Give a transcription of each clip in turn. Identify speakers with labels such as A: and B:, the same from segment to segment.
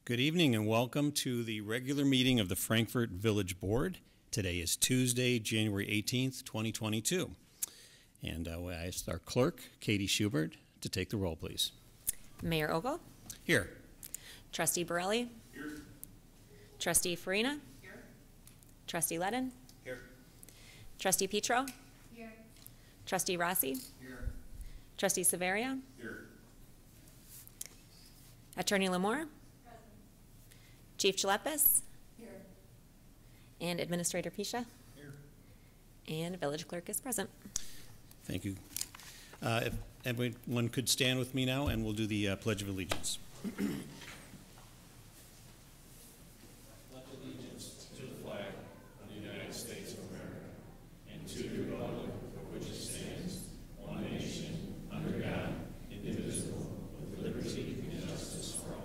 A: Good evening and welcome to the regular meeting of the Frankfort Village Board. Today is Tuesday, January 18th, 2022. And I ask our clerk, Katie Schubert, to take the roll, please.
B: Mayor Ogle?
A: Here.
B: Trustee Borelli?
C: Here.
B: Trustee Farina?
C: Here.
B: Trustee Ledden?
C: Here.
B: Trustee Petro?
C: Here.
B: Trustee Rossi?
C: Here.
B: Trustee Severia?
C: Here.
B: Attorney Lamore?
C: Present.
B: Chief Ch.6?
C: Here.
B: And Administrator Pisha?
C: Here.
B: And Village Clerk is present.
A: Thank you. If everyone could stand with me now, and we'll do the Pledge of Allegiance. Pledge allegiance to the flag of the United States of America and to the republic for which it stands, one nation, under God, indivisible, with liberty and justice for all.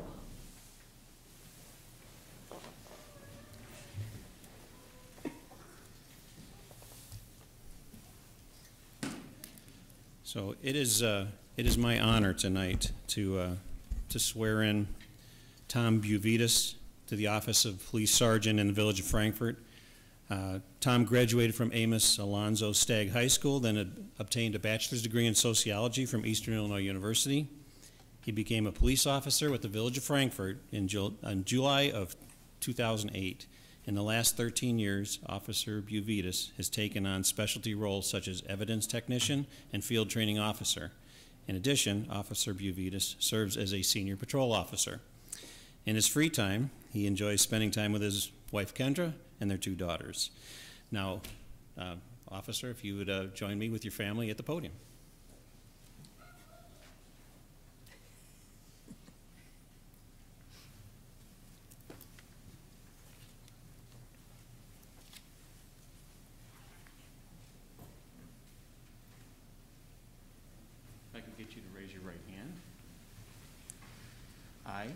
A: So it is my honor tonight to swear in Tom Buividas to the office of Police Sergeant in the Village of Frankfort. Tom graduated from Amos Alonzo Stagg High School, then obtained a bachelor's degree in sociology from Eastern Illinois University. He became a police officer with the Village of Frankfort in July of 2008. In the last 13 years, Officer Buividas has taken on specialty roles such as evidence technician and field training officer. In addition, Officer Buividas serves as a senior patrol officer. In his free time, he enjoys spending time with his wife Kendra and their 2 daughters. Now, Officer, if you would join me with your family at the podium. I can get you to raise your right hand. I,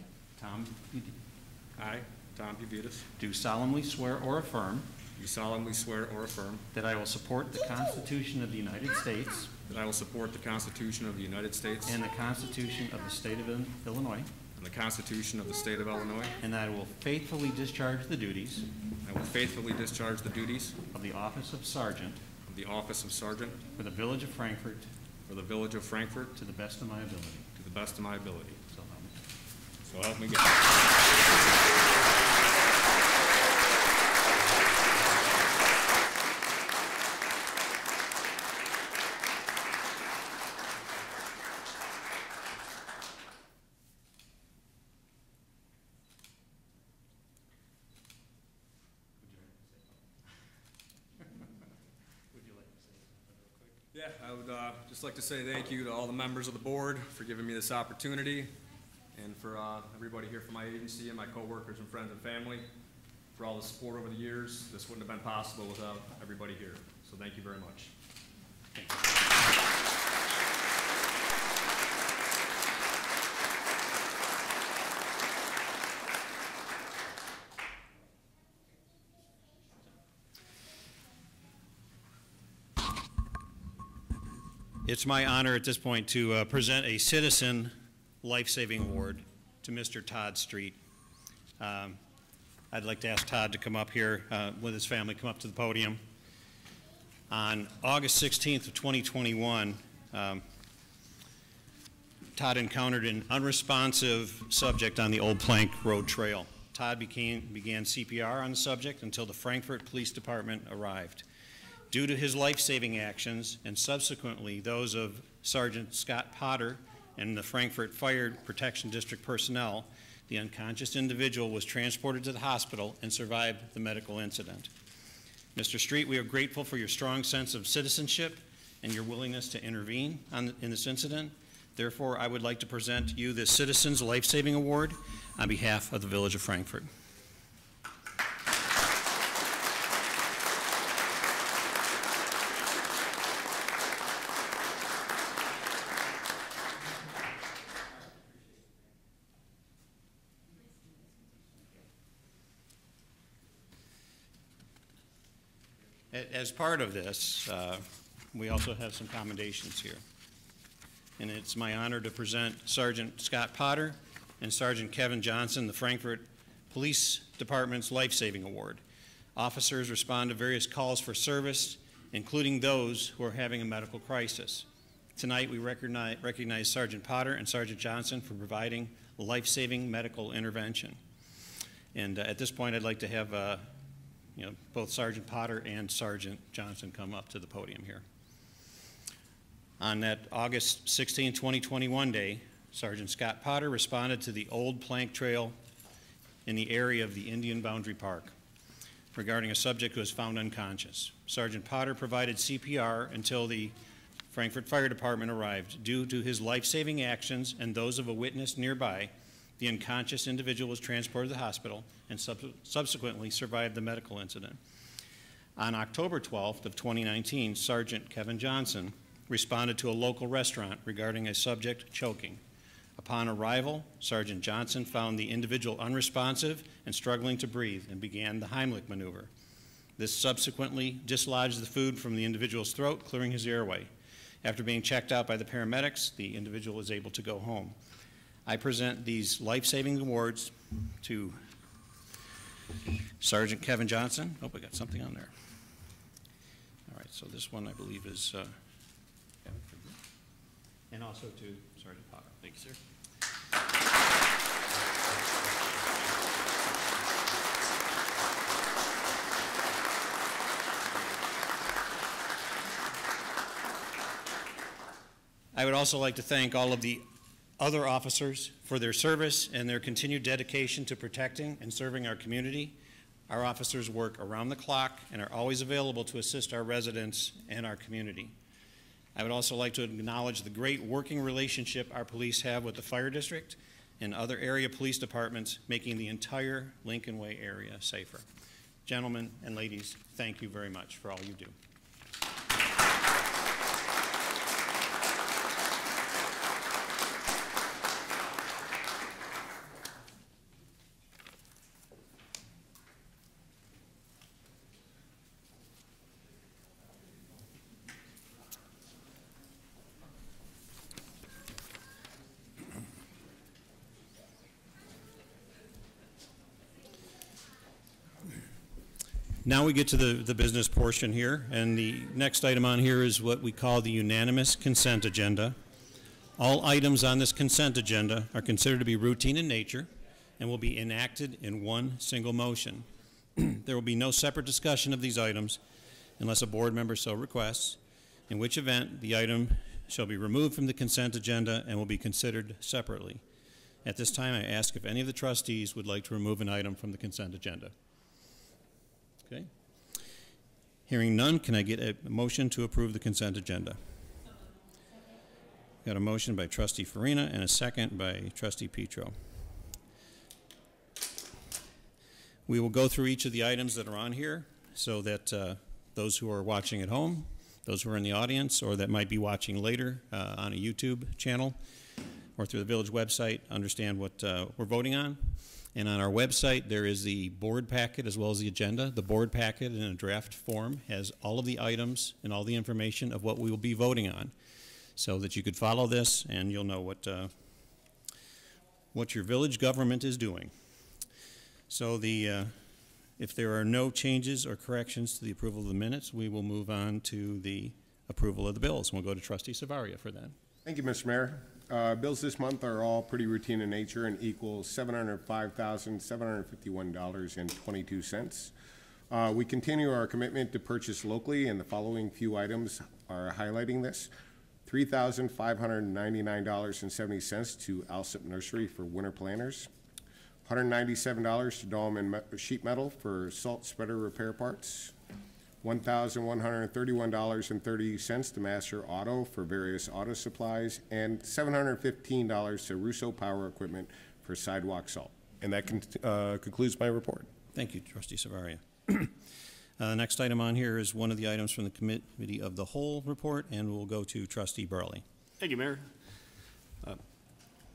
A: Tom
D: Buividas,
A: do solemnly swear or affirm
D: do solemnly swear or affirm
A: that I will support the Constitution of the United States
D: that I will support the Constitution of the United States
A: and the Constitution of the State of Illinois,
D: and the Constitution of the State of Illinois.
A: and that I will faithfully discharge the duties
D: I will faithfully discharge the duties
A: of the office of Sergeant
D: of the office of Sergeant
A: for the Village of Frankfort
D: for the Village of Frankfort
A: to the best of my ability.
D: to the best of my ability.
A: So help me.
D: So help me God. Yeah, I would just like to say thank you to all the members of the board for giving me this opportunity, and for everybody here from my agency and my coworkers and friends and family for all the support over the years. This wouldn't have been possible without everybody here. So thank you very much.
A: Thank you. It's my honor at this point to present a Citizen Life-Saving Award to Mr. Todd Street. I'd like to ask Todd to come up here with his family, come up to the podium. On August 16th of 2021, Todd encountered an unresponsive subject on the Old Plank Road Trail. Todd began CPR on the subject until the Frankfort Police Department arrived. Due to his life-saving actions and subsequently those of Sergeant Scott Potter and the Frankfort Fire Protection District personnel, the unconscious individual was transported to the hospital and survived the medical incident. Mr. Street, we are grateful for your strong sense of citizenship and your willingness to intervene in this incident. Therefore, I would like to present you the Citizens Life-Saving Award on behalf of the Village of Frankfort. As part of this, we also have some commendations here. And it's my honor to present Sergeant Scott Potter and Sergeant Kevin Johnson the Frankfort Police Department's Life Saving Award. Officers respond to various calls for service, including those who are having a medical crisis. Tonight, we recognize Sergeant Potter and Sergeant Johnson for providing life-saving medical intervention. And at this point, I'd like to have both Sergeant Potter and Sergeant Johnson come up to the podium here. On that August 16, 2021 day, Sergeant Scott Potter responded to the old plank trail in the area of the Indian Boundary Park regarding a subject who was found unconscious. Sergeant Potter provided CPR until the Frankfort Fire Department arrived. Due to his life-saving actions and those of a witness nearby, the unconscious individual was transported to the hospital and subsequently survived the medical incident. On October 12th of 2019, Sergeant Kevin Johnson responded to a local restaurant regarding a subject choking. Upon arrival, Sergeant Johnson found the individual unresponsive and struggling to breathe and began the Heimlich maneuver. This subsequently dislodged the food from the individual's throat, clearing his airway. After being checked out by the paramedics, the individual was able to go home. I present these life-saving awards to Sergeant Kevin Johnson. Oh, we got something on there. All right, so this one I believe is Kevin, and also to Sergeant Potter. Thank you, sir. I would also like to thank all of the other officers for their service and their continued dedication to protecting and serving our community. Our officers work around the clock and are always available to assist our residents and our community. I would also like to acknowledge the great working relationship our police have with the fire district and other area police departments, making the entire Lincoln Way area safer. Gentlemen and ladies, thank you very much for all you do. Now we get to the business portion here, and the next item on here is what we call the unanimous consent agenda. All items on this consent agenda are considered to be routine in nature and will be enacted in one single motion. There will be no separate discussion of these items unless a board member so requests, in which event the item shall be removed from the consent agenda and will be considered separately. At this time, I ask if any of the trustees would like to remove an item from the consent agenda. Okay. Hearing none, can I get a motion to approve the consent agenda? Got a motion by Trustee Farina and a second by Trustee Petro. We will go through each of the items that are on here so that those who are watching at home, those who are in the audience, or that might be watching later on a YouTube channel or through the village website understand what we're voting on. And on our website, there is the board packet as well as the agenda. The board packet in a draft form has all of the items and all the information of what we will be voting on so that you could follow this and you'll know what your village government is doing. So if there are no changes or corrections to the approval of the minutes, we will move on to the approval of the bills. We'll go to Trustee Savaria for that.
C: Thank you, Mr. Mayor. Bills this month are all pretty routine in nature and equal $705,751.22. We continue our commitment to purchase locally, and the following few items are highlighting this. $3,599.70 to Alsip Nursery for winter planters. $197 to Dahlman Sheet Metal for salt spreader repair parts. $1,131.30 to Master Auto for various auto supplies, and $715 to Russo Power Equipment for sidewalk salt. And that concludes my report.
A: Thank you, Trustee Savaria. The next item on here is one of the items from the Committee of the Whole report, and we'll go to Trustee Burley.
E: Thank you, Mayor.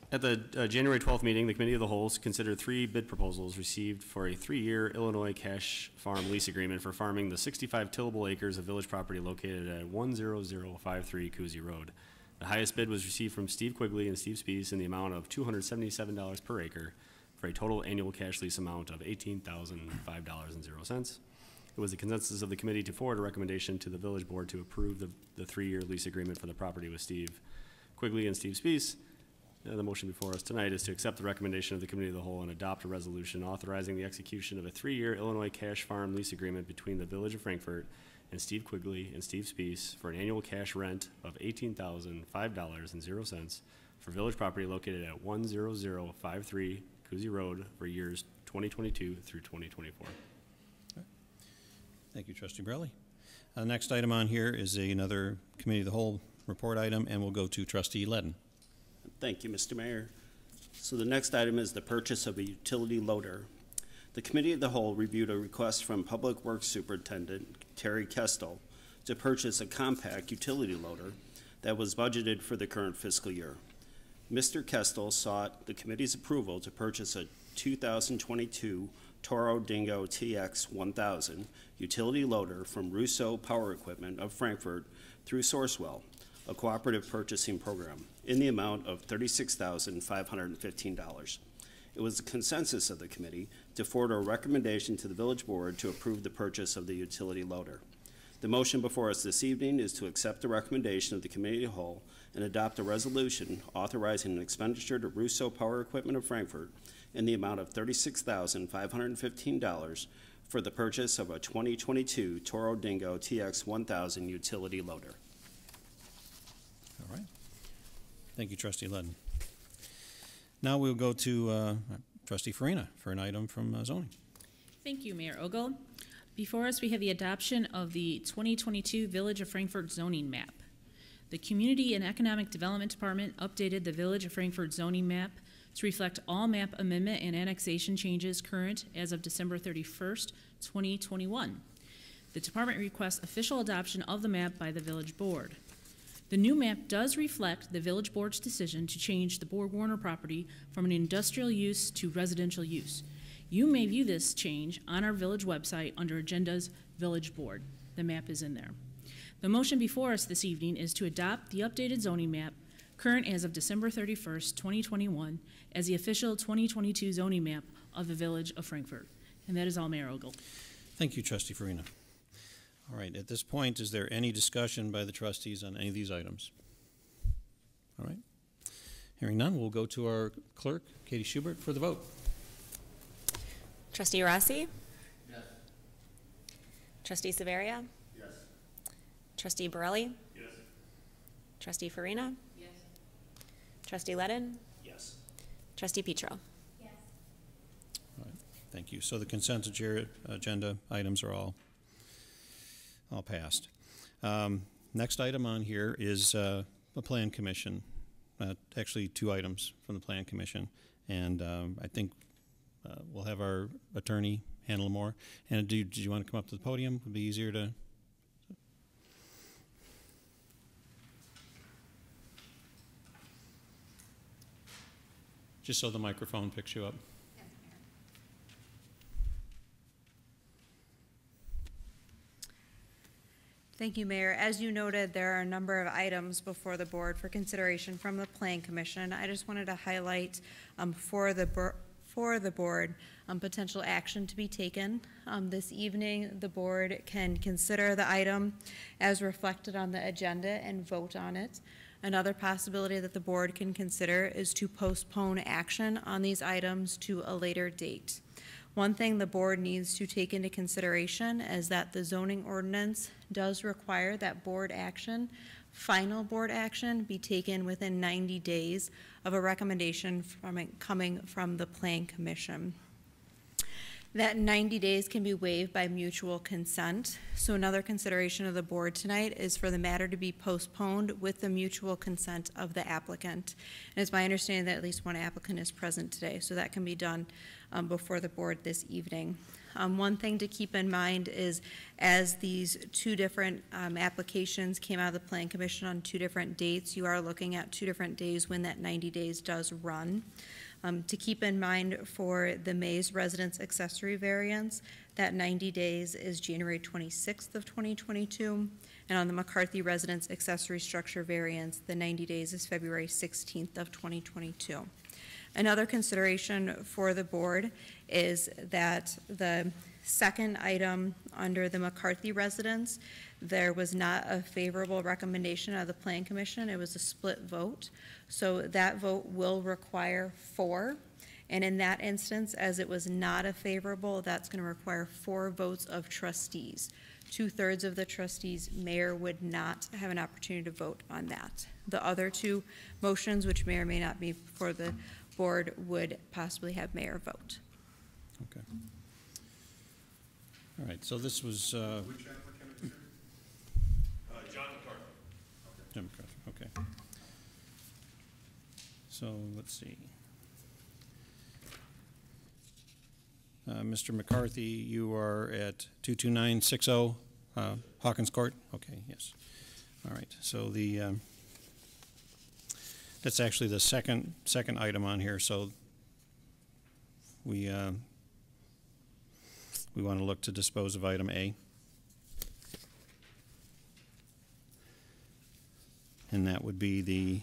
E: At the January 12th meeting, the Committee of the Whole considered 3 bid proposals received for a 3-year Illinois cash farm lease agreement for farming the 65 tillable acres of village property located at 10053 Cousy Road. The highest bid was received from Steve Quigley and Steve Spees in the amount of $277 per acre for a total annual cash lease amount of $18,005.00. It was the consensus of the committee to forward a recommendation to the village board to approve the 3-year lease agreement for the property with Steve Quigley and Steve Spees. The motion before us tonight is to accept the recommendation of the committee of the whole and adopt a resolution authorizing the execution of a 3-year Illinois cash farm lease agreement between the village of Frankfort and Steve Quigley and Steve Spees for an annual cash rent of $18,005.00 for village property located at 10053 Cousy Road for years 2022 through 2024.
A: Thank you, Trustee Borelli. The next item on here is another Committee of the Whole report item, and we'll go to Trustee Ledden.
F: Thank you, Mr. Mayor. So the next item is the purchase of a utility loader. The Committee of the Whole reviewed a request from Public Works Superintendent Terry Kestel to purchase a compact utility loader that was budgeted for the current fiscal year. Mr. Kestel sought the committee's approval to purchase a 2022 Toro Dingo TX 1000 utility loader from Russo Power Equipment of Frankfort through Sourcewell, a cooperative purchasing program, in the amount of $36,515. It was the consensus of the committee to forward a recommendation to the village board to approve the purchase of the utility loader. The motion before us this evening is to accept the recommendation of the committee of the whole and adopt a resolution authorizing an expenditure to Russo Power Equipment of Frankfort in the amount of $36,515 for the purchase of a 2022 Toro Dingo TX 1000 utility loader.
A: All right. Thank you, Trustee Ledden. Now we'll go to Trustee Farina for an item from zoning.
G: Thank you, Mayor Ogle. Before us, we have the adoption of the 2022 Village of Frankfort zoning map. The Community and Economic Development Department updated the Village of Frankfort zoning map to reflect all map amendment and annexation changes current as of December 31st, 2021. The department requests official adoption of the map by the Village Board. The new map does reflect the Village Board's decision to change the Borg-Warner property from an industrial use to residential use. You may view this change on our village website under Agenda's Village Board. The map is in there. The motion before us this evening is to adopt the updated zoning map, current as of December 31st, 2021, as the official 2022 zoning map of the Village of Frankfort. And that is all, Mayor Ogle.
A: Thank you, Trustee Farina. All right, at this point, is there any discussion by the trustees on any of these items? All right. Hearing none, we'll go to our clerk, Katie Schubert, for the vote.
B: Trustee Rossi? Yes. Trustee Severia?
C: Yes.
B: Trustee Borelli?
E: Yes.
B: Trustee Farina?
G: Yes.
B: Trustee Ledden?
F: Yes.
B: Trustee Petro?
G: Yes.
A: All right, thank you. So the consent agenda items are all passed. Next item on here is the Plan Commission. Actually, 2 items from the Plan Commission, and I think we'll have our attorney handle more. And do you want to come up to the podium? It would be easier to. Just so the microphone picks you up.
H: Thank you, Mayor. As you noted, there are a number of items before the board for consideration from the Plan Commission. I just wanted to highlight for the board potential action to be taken. This evening, the board can consider the item as reflected on the agenda and vote on it. Another possibility that the board can consider is to postpone action on these items to a later date. One thing the board needs to take into consideration is that the zoning ordinance does require that final board action, be taken within 90 days of a recommendation coming from the Plan Commission. That 90 days can be waived by mutual consent. So another consideration of the board tonight is for the matter to be postponed with the mutual consent of the applicant. And it's my understanding that at least one applicant is present today, so that can be done before the board this evening. One thing to keep in mind is as these 2 different applications came out of the Plan Commission on 2 different dates, you are looking at 2 different days when that 90 days does run. To keep in mind for the Mays residence accessory variance, that 90 days is January 26th of 2022, And on the McCarthy residence accessory structure variance, the 90 days is February 16th of 2022. Another consideration for the board is that the second item under the McCarthy residence, there was not a favorable recommendation of the Plan Commission. It was a split vote. So that vote will require 4. And in that instance, as it was not a favorable, that's going to require 4 votes of trustees. 2/3 of the trustees, mayor would not have an opportunity to vote on that. The other 2 motions, which may or may not be before the board, would possibly have mayor vote.
A: Okay. All right, so this was,
C: Which applicant is it?
D: John McCarthy.
A: Jim McCarthy, okay. So, let's see. Mr. McCarthy, you are at 22960 Hawkins Court? Okay, yes. All right, so that's actually the second item on here, so we want to look to dispose of item A. And that would be the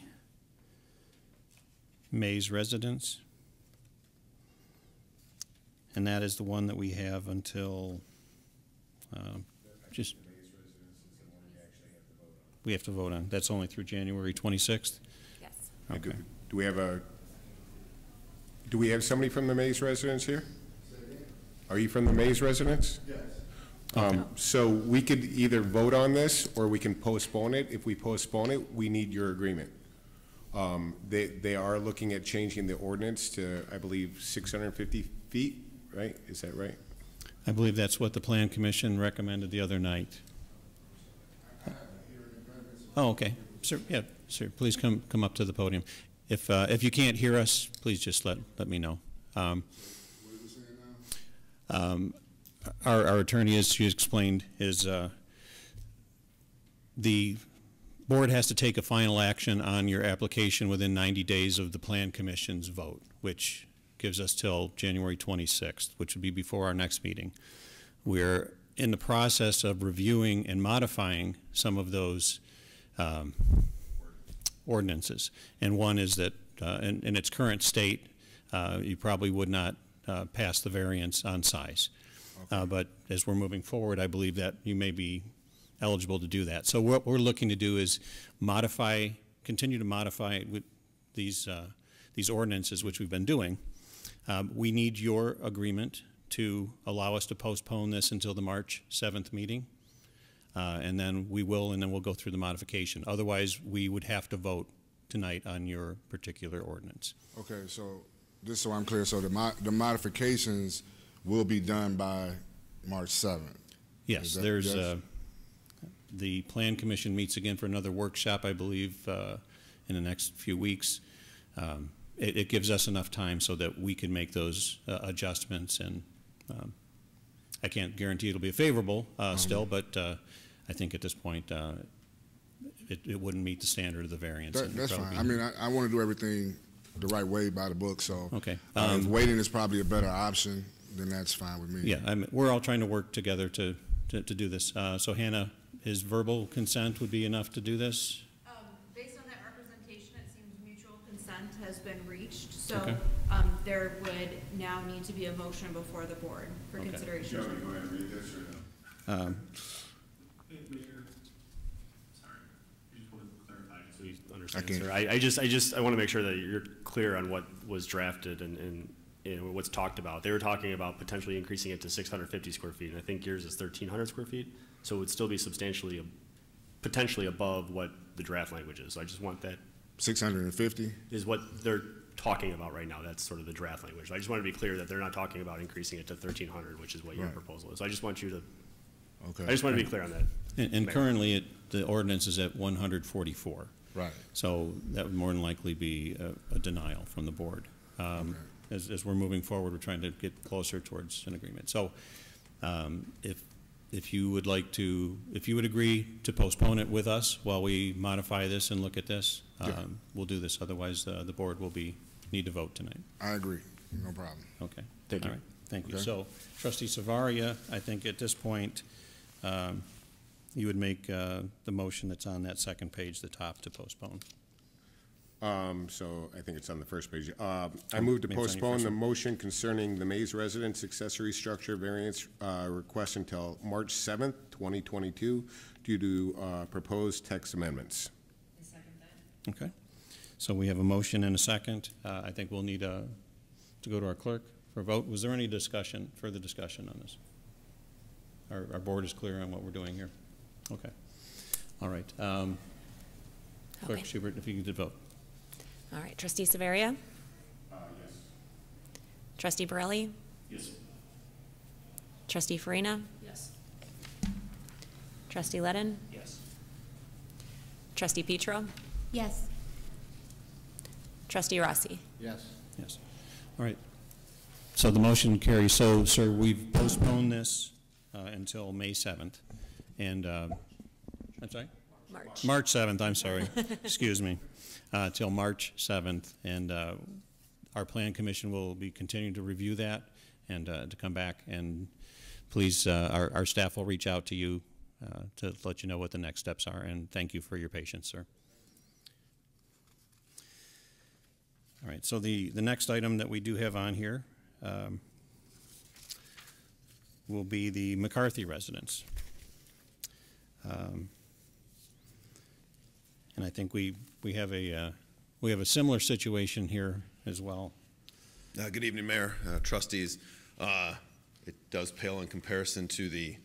A: Mays residence. And that is the one that we have until, we have to vote on. That's only through January 26th?
B: Yes.
A: Okay.
C: Do we have somebody from the Mays residence here? Are you from the Mays residence?
A: Okay.
C: So we could either vote on this or we can postpone it. If we postpone it, we need your agreement. They are looking at changing the ordinance to, I believe, 650 feet, right? Is that right?
A: I believe that's what the Plan Commission recommended the other night. Oh, okay. Sir, yeah, sir, please come up to the podium. If you can't hear us, please just let me know. Our attorney, as she explained, is the board has to take a final action on your application within 90 days of the Plan Commission's vote, which gives us till January 26th, which would be before our next meeting. We're in the process of reviewing and modifying some of those ordinances. And one is that in its current state, you probably would not pass the variance on size. Okay. But as we're moving forward, I believe that you may be eligible to do that. So what we're looking to do is continue to modify with these ordinances, which we've been doing. We need your agreement to allow us to postpone this until the March 7th meeting. And then we'll go through the modification. Otherwise, we would have to vote tonight on your particular ordinance.
I: Okay, so just so I'm clear, so the modifications will be done by March 7th?
A: Yes, the Plan Commission meets again for another workshop, I believe, in the next few weeks. It gives us enough time so that we can make those adjustments, and I can't guarantee it'll be favorable still, but I think at this point it wouldn't meet the standard of the variance.
I: That's fine. I mean, I want to do everything the right way by the book, so
A: okay.
I: If waiting is probably a better option, then that's fine with me.
A: Yeah, we're all trying to work together to do this. So Hannah, his verbal consent would be enough to do this?
H: Based on that representation, it seems mutual consent has been reached. So
A: okay.
H: There would now need to be a motion before the board for
A: okay.
H: consideration.
C: Joe, you want to read this or no?
E: I want to make sure that you're clear on what was drafted and you know, what's talked about. They were talking about potentially increasing it to 650 square feet, and I think yours is 1,300 square feet, so it would still be substantially, potentially above what the draft language is. So I just want that.
I: 650?
E: Is what they're talking about right now. That's sort of the draft language. I just want to be clear that they're not talking about increasing it to 1,300, which is what your proposal is. So I just want you to,
I: okay.
E: I just want to be clear on that.
A: And currently the ordinance is at 144.
I: Right. So
A: that would more than likely be a denial from the board. Okay. As we're moving forward, we're trying to get closer towards an agreement. So if you would like to, if you would agree to postpone it with us while we modify this and look at this, we'll do this. Otherwise, the board will need to vote tonight.
I: I agree. No problem.
A: Okay.
E: Thank you.
A: All right. Thank you. So Trustee Savaria, I think at this point, you would make the motion that's on that second page, the top, to postpone.
C: So I think it's on the first page. I move to
A: Maybe it's on your
C: postpone
A: first
C: the
A: one.
C: motion concerning the Mays residence accessory structure variance request until March 7th, 2022, due to proposed text amendments.
A: Okay. So we have a motion and a second. I think we'll need to go to our clerk for a vote. Was there any discussion, further discussion on this? Our board is clear on what we're doing here. Okay. All right. Clerk
B: Okay.
A: Schubert, if you could vote.
B: All right, trustee Severia?
C: Yes.
B: Trustee Borelli?
E: Yes.
B: Trustee Farina?
G: Yes.
B: Trustee Ledden?
E: Yes.
B: Trustee Petro?
H: Yes.
B: Trustee Rossi?
I: Yes.
A: Yes. All right. So the motion carries. So, sir, we've postponed this until May 7th. And, I'm sorry? March 7th, I'm sorry. Excuse me. Till March 7th. And our Plan Commission will be continuing to review that and to come back. And please, our staff will reach out to you to let you know what the next steps are. And thank you for your patience, sir. All right, so the next item that we do have on here will be the McCarthy residence. And I think we have a similar situation here as well.
J: Good evening, Mayor, trustees. It does pale in comparison to the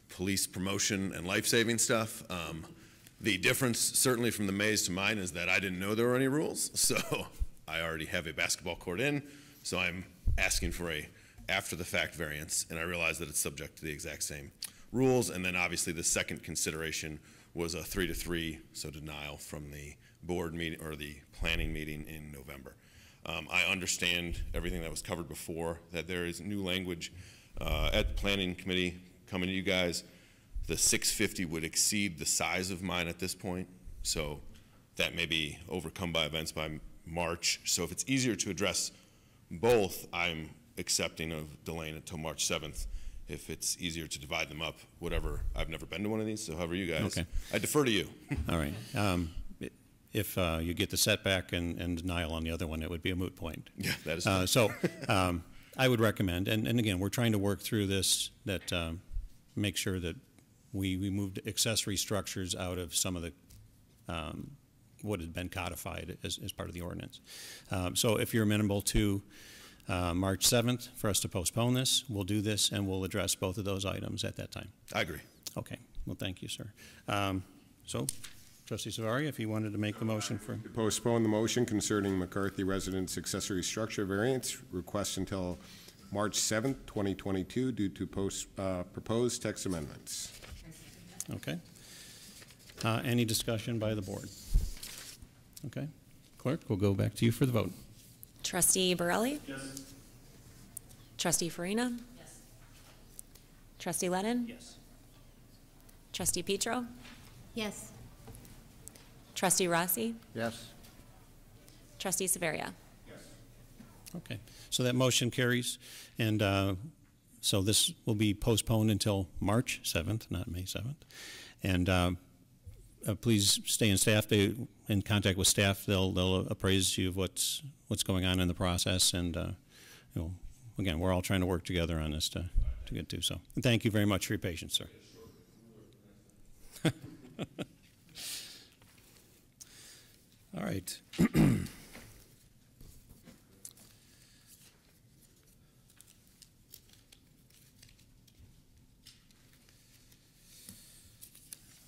J: police promotion and life-saving stuff. The difference, certainly from the Mays to mine, is that I didn't know there were any rules, so I already have a basketball court in, so I'm asking for a after-the-fact variance, and I realize that it's subject to the exact same rules. And then obviously the second consideration was a 3-3, so denial from the board meeting or the planning meeting in November. I understand everything that was covered before, that there is new language at the planning committee coming to you guys. The 650 would exceed the size of mine at this point, so that may be overcome by events by March. So if it's easier to address both, I'm accepting of delaying it till March 7th. If it's easier to divide them up, whatever. I've never been to one of these, so however you guys.
A: Okay.
J: I defer to you.
A: All right. If you get the setback and denial on the other one, it would be a moot point.
J: Yeah, that is true.
A: So I would recommend, and again, we're trying to work through this, that make sure that we moved accessory structures out of some of the what had been codified as part of the ordinance. So if you're amenable to March 7th for us to postpone this, we'll do this and we'll address both of those items at that time.
J: I agree.
A: Okay. Well, thank you, sir. So, Trustee Savari, if you wanted to make the motion for...
C: Postpone the motion concerning McCarthy residence accessory structure variance request until March 7th, 2022, due to proposed text amendments.
A: Okay. Any discussion by the board? Okay. Clerk, we'll go back to you for the vote.
B: Trustee Borelli? Yes. Trustee Farina? Yes. Trustee Ledden?
E: Yes.
B: Trustee Petro?
H: Yes.
B: Trustee Rossi?
I: Yes.
B: Trustee Severia?
A: Okay. So that motion carries, and so this will be postponed until March 7th, not May 7th. And please stay in contact with staff. They'll appraise you of what's going on in the process, and you know, again, we're all trying to work together on this to get to. So, and thank you very much for your patience, sir. All right.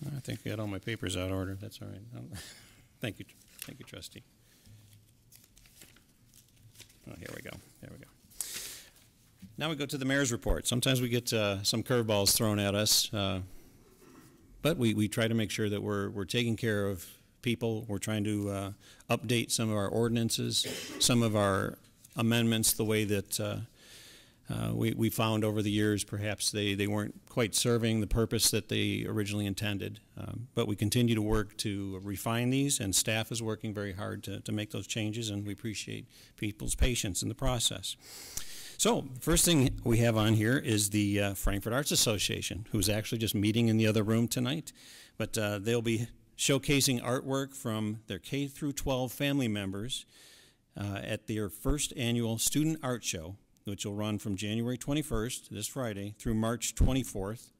A: I think I got all my papers out of order. That's all right. Thank you, trustee. Oh, here we go. There we go. Now we go to the mayor's report. Sometimes we get some curveballs thrown at us, but we try to make sure that we're taking care of people. We're trying to update some of our ordinances, some of our amendments, the way that we found over the years perhaps they weren't quite serving the purpose that they originally intended. But we continue to work to refine these, and staff is working very hard to make those changes, and we appreciate people's patience in the process. So, first thing we have on here is the Frankfort Arts Association, who's actually just meeting in the other room tonight. But they'll be showcasing artwork from their K through 12 family members at their first annual Student Art Show, which will run from January 21st, this Friday, through March 24th,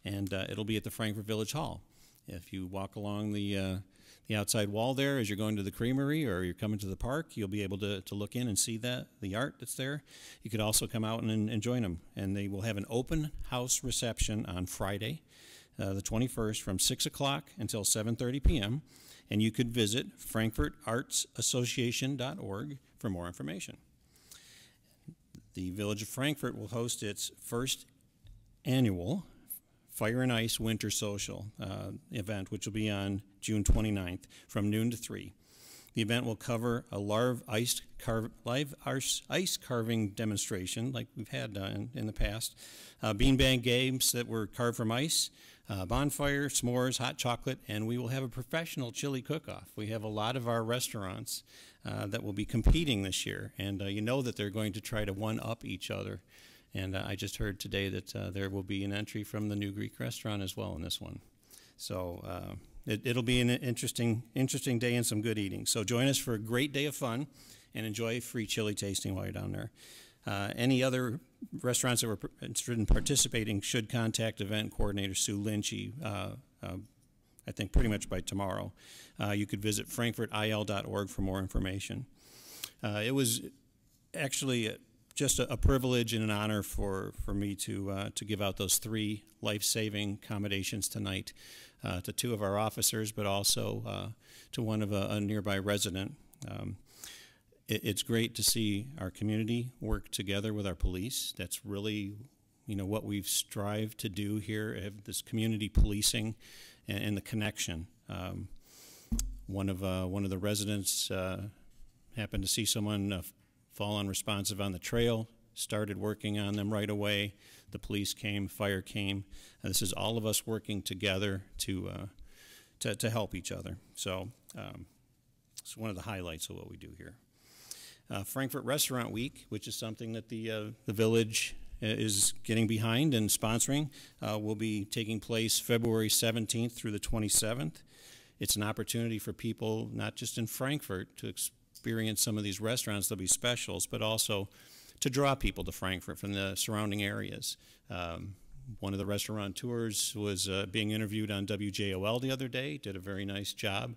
A: and it'll be at the Frankfort Village Hall. If you walk along the outside wall there as you're going to the creamery or you're coming to the park, you'll be able to look in and see the art that's there. You could also come out and join them, and they will have an open house reception on Friday, the 21st, from 6 o'clock until 7:30 p.m., and you could visit frankfortartsassociation.org for more information. The Village of Frankfort will host its first annual Fire and Ice Winter Social event, which will be on June 29th from noon to 3. The event will cover a live ice carving demonstration like we've had in the past, beanbag games that were carved from ice, bonfire, s'mores, hot chocolate, and we will have a professional chili cook-off. We have a lot of our restaurants that will be competing this year, and you know that they're going to try to one-up each other. And I just heard today that there will be an entry from the New Greek restaurant as well in this one. So it'll be an interesting day and some good eating. So join us for a great day of fun and enjoy free chili tasting while you're down there. Any other restaurants that were interested in participating should contact event coordinator Sue Lynchy, I think pretty much by tomorrow. You could visit frankfortil.org for more information. It was actually just a privilege and an honor for me to give out those 3 life-saving accommodations tonight to 2 of our officers, but also to one of a nearby resident. It's great to see our community work together with our police. That's really, what we've strived to do here, have this community policing and the connection. One of the residents happened to see someone fall unresponsive on the trail, started working on them right away. The police came, fire came. This is all of us working together to help each other. So it's one of the highlights of what we do here. Frankfort Restaurant Week, which is something that the village is getting behind and sponsoring, will be taking place February 17th through the 27th. It's an opportunity for people, not just in Frankfort, to experience some of these restaurants. There'll be specials, but also to draw people to Frankfort from the surrounding areas. One of the restaurateurs was being interviewed on WJOL the other day, did a very nice job,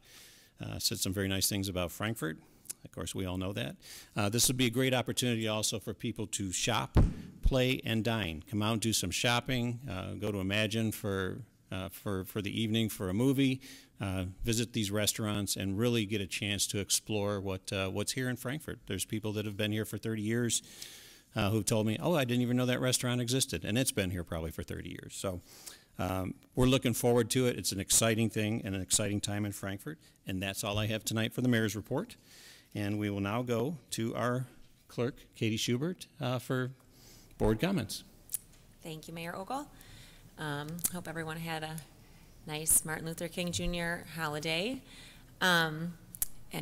A: said some very nice things about Frankfort. Of course, we all know that. This would be a great opportunity also for people to shop, play, and dine. Come out and do some shopping, go to Imagine for the evening for a movie, visit these restaurants, and really get a chance to explore what's here in Frankfort. There's people that have been here for 30 years who've told me, oh, I didn't even know that restaurant existed, and it's been here probably for 30 years. So we're looking forward to it. It's an exciting thing and an exciting time in Frankfort, and that's all I have tonight for the mayor's report. And we will now go to our clerk, Katie Schubert, for board comments.
B: Thank you, Mayor Ogle. Hope everyone had a nice Martin Luther King Jr. holiday. And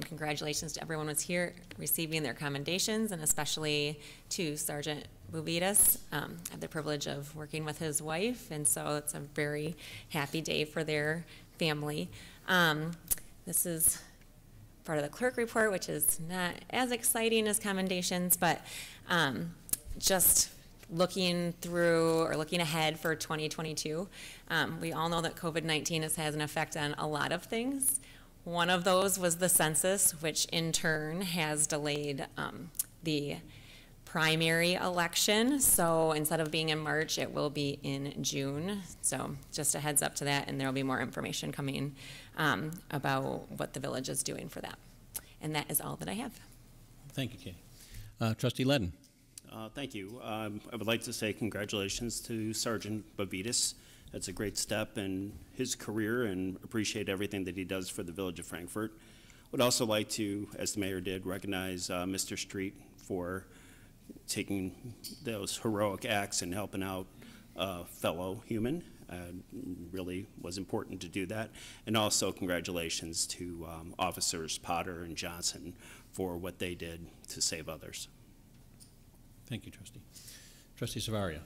B: congratulations to everyone who's here receiving their commendations, and especially to Sergeant Buividas. I had the privilege of working with his wife, and so it's a very happy day for their family. This is part of the clerk report, which is not as exciting as commendations, but just looking through or looking ahead for 2022. We all know that COVID-19 has an effect on a lot of things. One of those was the census, which in turn has delayed the primary election. So instead of being in March, it will be in June. So just a heads up to that, and there will be more information coming about what the village is doing for that. And that is all that I have.
A: Thank you, Katie. Trustee Ledden.
F: Thank you. I would like to say congratulations to Sergeant Buividas. That's a great step in his career, and appreciate everything that he does for the village of Frankfort. Would also like to, as the mayor did, recognize Mr. Street for taking those heroic acts and helping out a fellow human. Really was important to do that. And also congratulations to Officers Potter and Johnson for what they did to save others.
A: Thank you, Trustee. Trustee Savaria.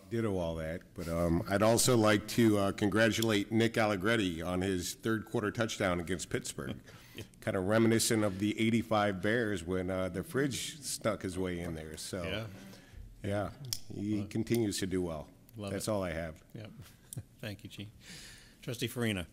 C: Ditto all that, but I'd also like to congratulate Nick Allegretti on his third quarter touchdown against Pittsburgh. Kind of reminiscent of the '85 Bears when the fridge snuck his way in there. So, yeah, he continues to do well. That's all I have.
A: Yep. Thank you, Chief. Trustee Farina.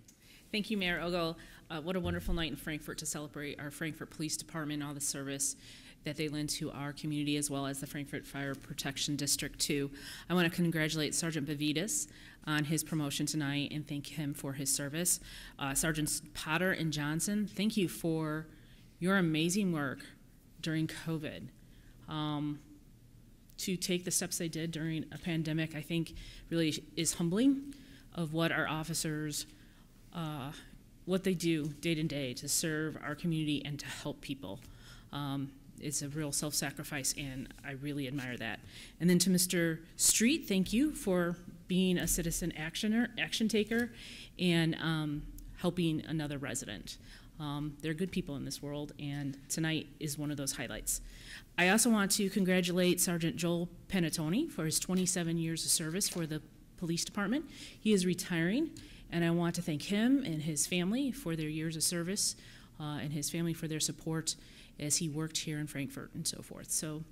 G: Thank you, Mayor Ogle. What a wonderful night in Frankfort to celebrate our Frankfort Police Department, all the service that they lend to our community, as well as the Frankfort Fire Protection District 2. I want to congratulate Sergeant Buividas on his promotion tonight and thank him for his service. Sergeants Potter and Johnson, thank you for your amazing work during COVID. To take the steps they did during a pandemic, I think really is humbling of what our officers, what they do day to day to serve our community and to help people. It's a real self-sacrifice, and I really admire that. And then to Mr. Street, thank you for being a citizen action taker and helping another resident. There are good people in this world, and tonight is one of those highlights. I also want to congratulate Sergeant Joel Penatoni for his 27 years of service for the police department. He is retiring, and I want to thank him and his family for their years of service and his family for their support as he worked here in Frankfort and so forth. So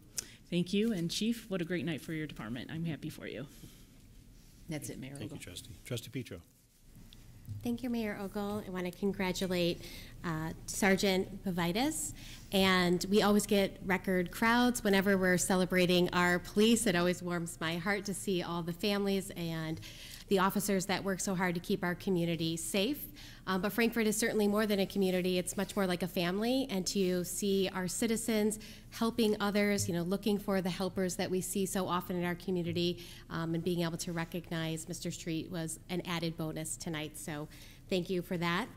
G: thank you, and Chief, what a great night for your department. I'm happy for you. That's it, Mayor Ogle.
A: Thank you, Trustee. Trustee Petro.
K: Thank you, Mayor Ogle. I want to congratulate Sergeant Buividas. And we always get record crowds whenever we're celebrating our police. It always warms my heart to see all the families and the officers that work so hard to keep our community safe. But Frankfort is certainly more than a community. It's much more like a family, and to see our citizens helping others, looking for the helpers that we see so often in our community, and being able to recognize Mr. Street was an added bonus tonight. So thank you for that.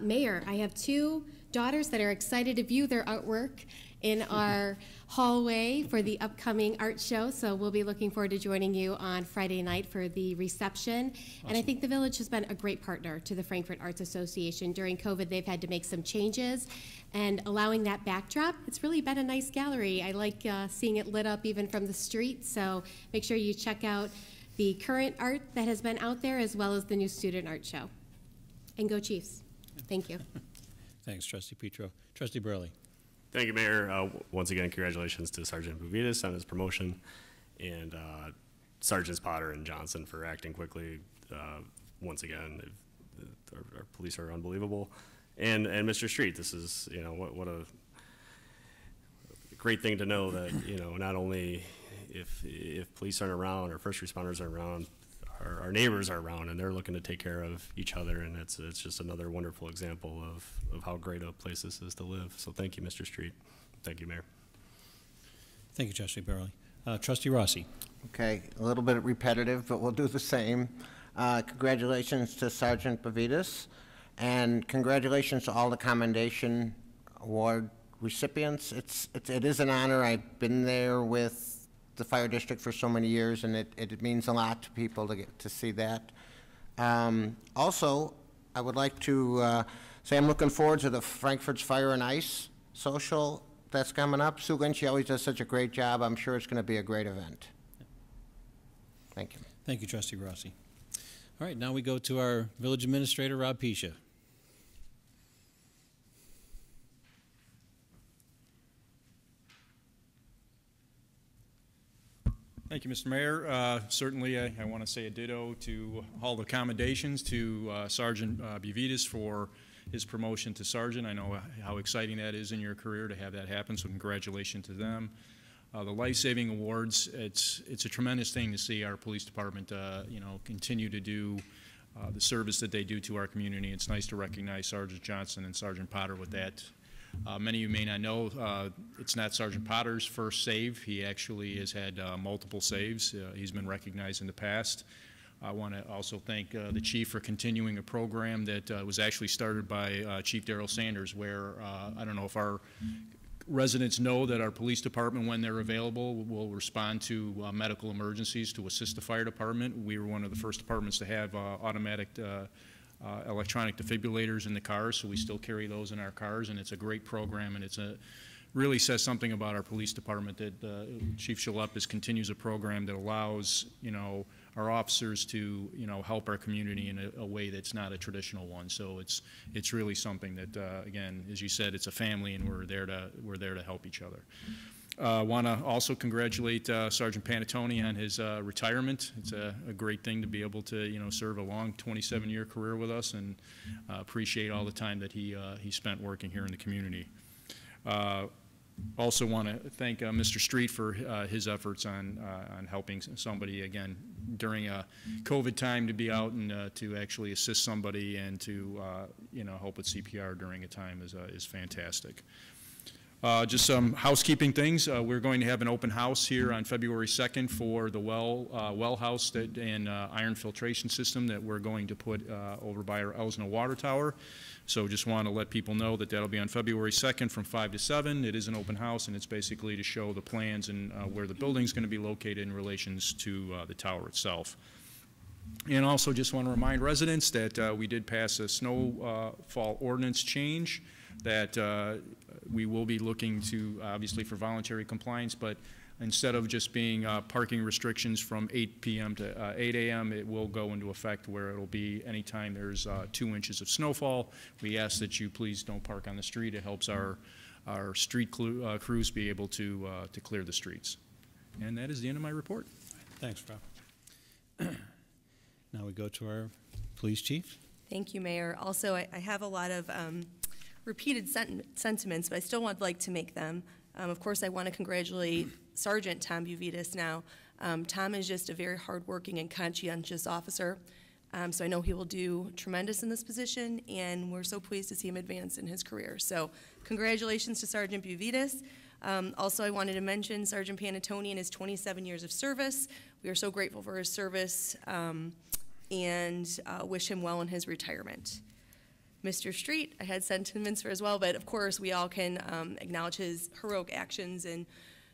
K: Mayor, I have two daughters that are excited to view their artwork in our hallway for the upcoming art show. So we'll be looking forward to joining you on Friday night for the reception. Awesome. And I think the village has been a great partner to the Frankfort Arts Association. During COVID, they've had to make some changes, and allowing that backdrop, it's really been a nice gallery. I like seeing it lit up even from the street. So make sure you check out the current art that has been out there, as well as the new student art show. And go Chiefs. Thank you.
A: Thanks, Trustee Petro. Trustee Burley.
E: Thank you, Mayor. Once again, congratulations to Sergeant Buividas on his promotion, and Sergeants Potter and Johnson for acting quickly. Once again, our police are unbelievable. And Mr. Street, this is, what a great thing to know that, not only if police aren't around or first responders aren't around, our neighbors are around, and they're looking to take care of each other, and it's just another wonderful example of how great a place this is to live. So thank you, Mr. Street. Thank you, Mayor.
A: Thank you, Trustee Burley. Trustee Rossi.
L: Okay, a little bit repetitive, but we'll do the same. Congratulations to Sergeant Buividas, and congratulations to all the Commendation Award recipients. It is an honor. I've been there with the fire district for so many years, and it means a lot to people to get to see that. Also, I would like to say I'm looking forward to the Frankfort's Fire and Ice social that's coming up. Sue Lynn, she always does such a great job. I'm sure it's going to be a great event. Thank you.
A: Thank you, Trustee Rossi. All right, now we go to our Village Administrator, Rob Pisha.
M: Thank you, Mr. Mayor. Certainly, I want to say a ditto to all the commendations to Sergeant Buividas for his promotion to sergeant. I know how exciting that is in your career to have that happen, so congratulations to them. The life-saving awards, it's a tremendous thing to see our police department, continue to do the service that they do to our community. It's nice to recognize Sergeant Johnson and Sergeant Potter with that. Many of you may not know, it's not Sergeant Potter's first save. He actually has had multiple saves. He's been recognized in the past. I want to also thank the Chief for continuing a program that was actually started by Chief Darrell Sanders, where I don't know if our residents know that our police department, when they're available, will respond to medical emergencies to assist the fire department. We were one of the first departments to have automatic electronic defibrillators in the cars, so we still carry those in our cars, and it's a great program, and it's a really says something about our police department that Chief Chalepis continues a program that allows, our officers to, help our community in a way that's not a traditional one. So it's really something that, again, as you said, it's a family, and we're there to help each other. Want to also congratulate Sergeant Panatoni on his retirement. It's a great thing to be able to, serve a long 27-year career with us, and appreciate all the time that he spent working here in the community. Also want to thank Mr. Street for his efforts on helping somebody, again, during a COVID time, to be out and to actually assist somebody and to, help with CPR during a time is fantastic. Just some housekeeping things. We're going to have an open house here on February 2nd for the well house and iron filtration system that we're going to put over by our Elsno water tower. So just want to let people know that that'll be on February 2nd from 5 to 7. It is an open house, and it's basically to show the plans and where the building's going to be located in relations to the tower itself. And also just want to remind residents that we did pass a snowfall ordinance change that we will be looking to, obviously, for voluntary compliance, but instead of just being parking restrictions from 8 p.m. to 8 a.m., it will go into effect where it'll be anytime there's 2 inches of snowfall. We ask that you please don't park on the street. It helps our street crews be able to clear the streets. And that is the end of my report.
A: Thanks, Rob. Now we go to our police chief.
N: Thank you, Mayor. Also, I have a lot of repeated sentiments, but I still would like to make them. Of course, I want to congratulate Sergeant Tom Buividas now. Tom is just a very hardworking and conscientious officer, so I know he will do tremendous in this position, and we're so pleased to see him advance in his career. So congratulations to Sergeant Buividas. Also, I wanted to mention Sergeant Panatoni and his 27 years of service. We are so grateful for his service and wish him well in his retirement. Mr. Street, I had sentiments for as well, but of course we all can acknowledge his heroic actions, and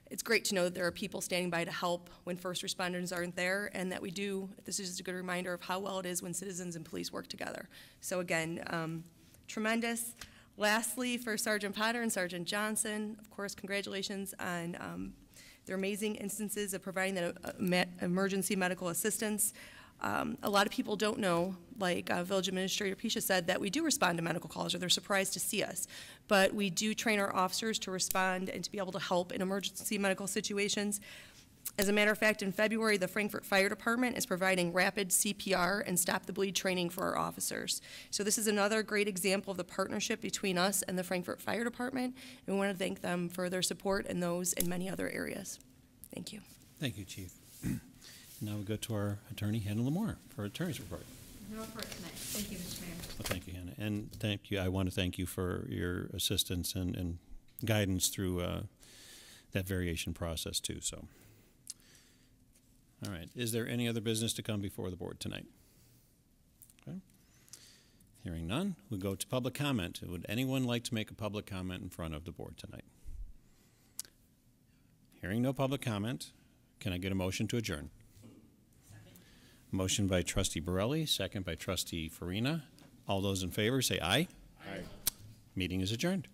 N: it's great to know that there are people standing by to help when first responders aren't there, and that we do. This is just a good reminder of how well it is when citizens and police work together. So again, tremendous. Lastly, for Sergeant Potter and Sergeant Johnson, of course, congratulations on their amazing instances of providing that emergency medical assistance. A lot of people don't know, like Village Administrator Pisha said, that we do respond to medical calls, or they're surprised to see us. But we do train our officers to respond and to be able to help in emergency medical situations. As a matter of fact, in February, the Frankfort Fire Department is providing rapid CPR and stop the bleed training for our officers. So this is another great example of the partnership between us and the Frankfort Fire Department, and we want to thank them for their support in those and many other areas. Thank you.
A: Thank you, Chief. Now we go to our attorney, Hannah Lamore, for attorney's report.
H: No report tonight. Thank you, Mr. Mayor.
A: Well, thank you, Hannah. And thank you. I want to thank you for your assistance and guidance through that variation process, too. So, all right. Is there any other business to come before the board tonight? Okay. Hearing none, we'll go to public comment. Would anyone like to make a public comment in front of the board tonight? Hearing no public comment, can I get a motion to adjourn? Motion by Trustee Borelli, second by Trustee Farina. All those in favor say aye.
C: Aye.
A: Meeting is adjourned.